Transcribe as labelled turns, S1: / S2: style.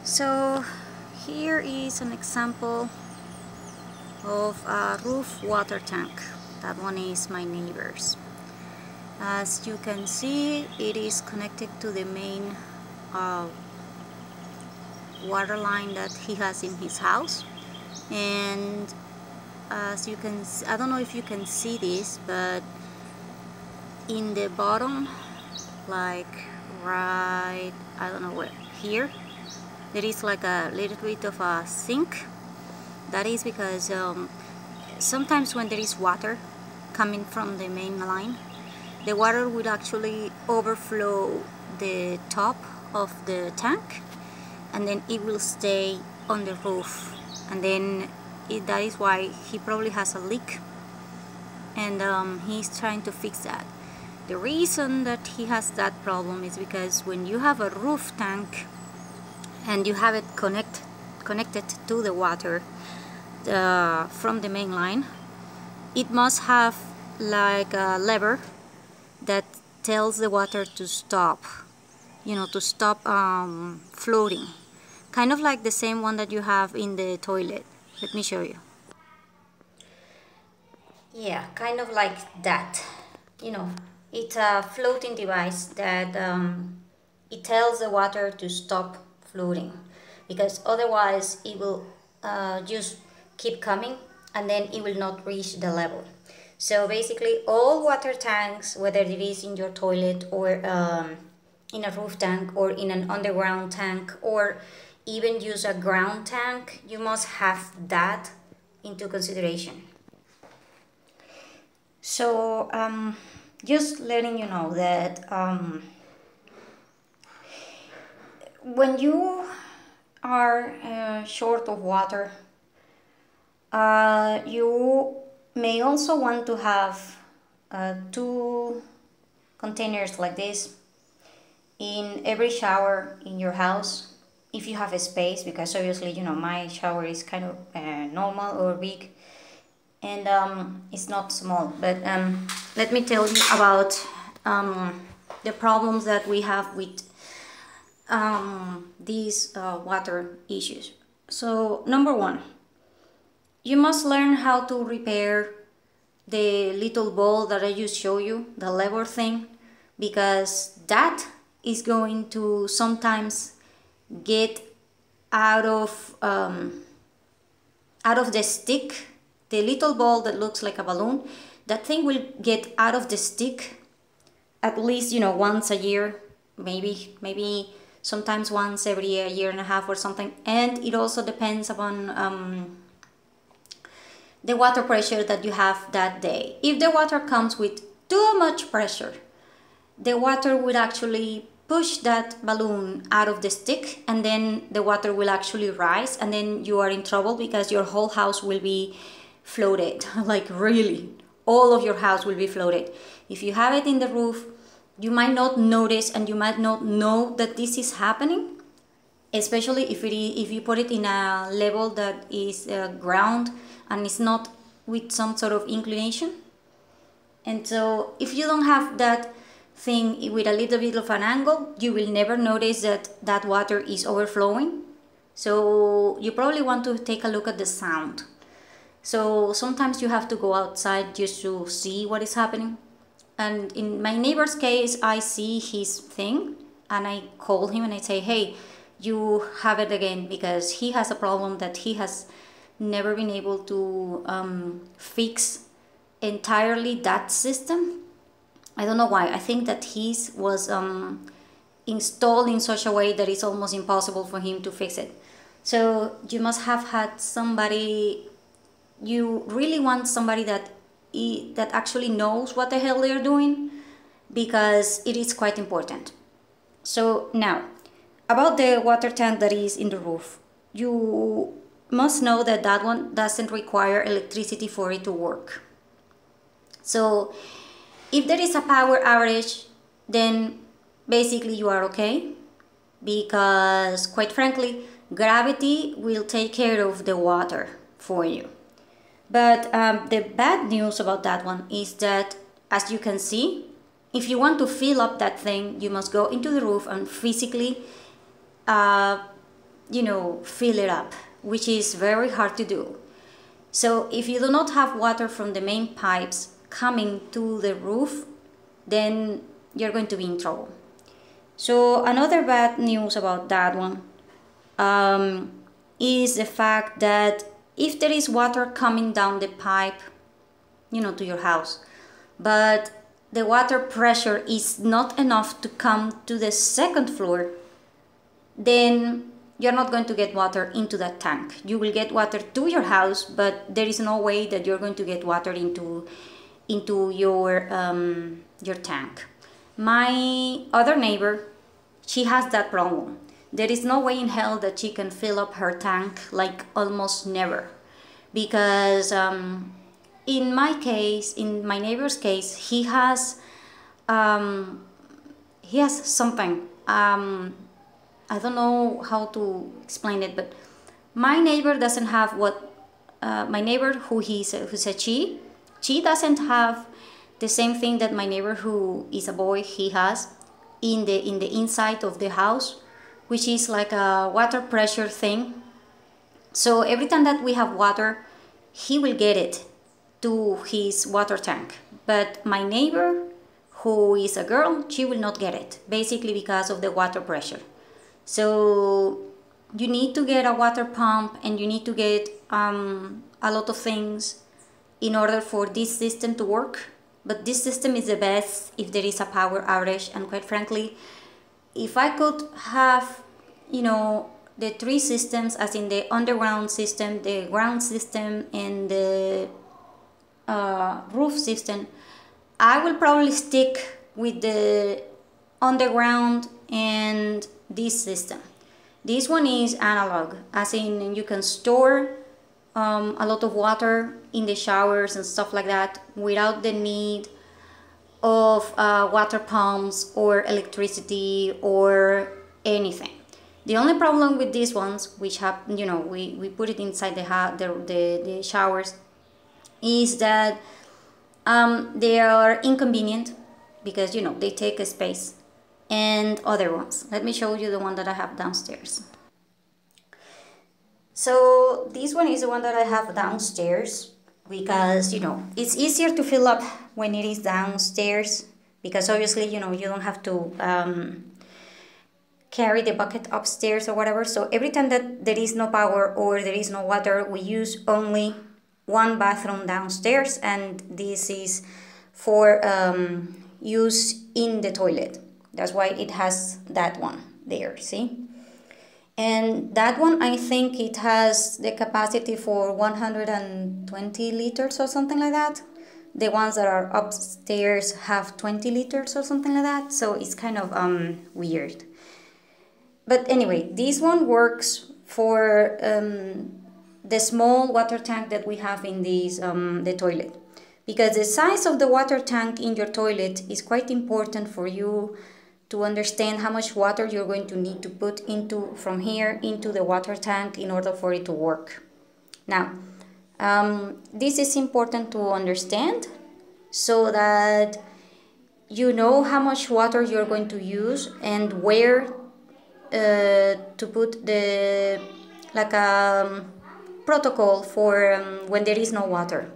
S1: So here is an example of a roof water tank. That one is my neighbor's. As you can see, it is connected to the main water line that he has in his house. And as you can, I don't know if you can see this, but in the bottom, like right, I don't know where, here, there is like a little bit of a sink. That is because sometimes when there is water coming from the main line, the water would actually overflow the top of the tank, and then it will stay on the roof, and then that is why he probably has a leak, and he's trying to fix that. The reason that he has that problem is because when you have a roof tank and you have it connected to the water from the main line, it must have like a lever that tells the water to stop, to stop floating, kind of like the same one that you have in the toilet. Let me show you. Yeah, kind of like that. It's a floating device that it tells the water to stop floating, because otherwise it will just keep coming and then it will not reach the level. So basically all water tanks, whether it is in your toilet or in a roof tank or in an underground tank or even use a ground tank, you must have that into consideration. So just letting you know that when you are short of water, you may also want to have 2 containers like this in every shower in your house, if you have a space, because obviously my shower is kind of normal or big, and it's not small. But let me tell you about the problems that we have with these water issues. So number 1, you must learn how to repair the little ball that I just showed you, the lever thing, because that is going to sometimes get out of the stick. The little ball that looks like a balloon, that thing will get out of the stick at least once a year, maybe sometimes once every year and a half or something. And it also depends upon the water pressure that you have that day. If the water comes with too much pressure, the water would actually push that balloon out of the stick, and then the water will actually rise, and then you are in trouble because your whole house will be floated. Like really, all of your house will be floated. If you have it in the roof, you might not notice and you might not know that this is happening, especially if you put it in a level that is ground and it's not with some sort of inclination. And so if you don't have that thing with a little bit of an angle, you will never notice that water is overflowing. So you probably want to take a look at the sound. So sometimes you have to go outside just to see what is happening. And in my neighbor's case, I see his thing and I call him and I say, hey, you have it again, because he has a problem that he has never been able to fix entirely that system. I don't know why. I think that his was installed in such a way that it's almost impossible for him to fix it. So you must have had somebody, you really want somebody that actually knows what the hell they're doing, because it is quite important. So now, about the water tank that is in the roof, you must know that that one doesn't require electricity for it to work. So if there is a power outage, then basically you are okay, because quite frankly, gravity will take care of the water for you. But the bad news about that one is that, as you can see, if you want to fill up that thing, you must go into the roof and physically fill it up, which is very hard to do. So if you do not have water from the main pipes coming to the roof, then you're going to be in trouble. So another bad news about that one is the fact that if there is water coming down the pipe, to your house, but the water pressure is not enough to come to the second floor, then you're not going to get water into that tank. You will get water to your house, but there is no way that you're going to get water into your tank. My other neighbor, she has that problem. There is no way in hell that she can fill up her tank, like almost never, because in my case, in my neighbor's case, he has something. I don't know how to explain it, but my neighbor doesn't have what my neighbor who's a she doesn't have the same thing that my neighbor who is a boy he has in the inside of the house, which is like a water pressure thing. So every time that we have water, he will get it to his water tank. But my neighbor, who is a girl, she will not get it, basically because of the water pressure. So you need to get a water pump, and you need to get a lot of things in order for this system to work. But this system is the best if there is a power outage, and quite frankly, if I could have, the three systems, as in the underground system, the ground system, and the roof system, I will probably stick with the underground and this system. This one is analog, as in you can store a lot of water in the showers and stuff like that without the need of water pumps or electricity or anything. The only problem with these ones, which have, we put it inside the showers, is that they are inconvenient because, they take a space. And other ones. Let me show you the one that I have downstairs. So this one is the one that I have downstairs because, it's easier to fill up when it is downstairs because obviously, you don't have to carry the bucket upstairs or whatever. So every time that there is no power or there is no water, we use only one bathroom downstairs, and this is for use in the toilet. That's why it has that one there, see? And that one, I think it has the capacity for 120 liters or something like that. The ones that are upstairs have 20 liters or something like that, so it's kind of weird. But anyway, this one works for the small water tank that we have in this, the toilet. Because the size of the water tank in your toilet is quite important for you to understand how much water you're going to need to put from here into the water tank in order for it to work. Now, this is important to understand so that you know how much water you're going to use and where to put the protocol for when there is no water.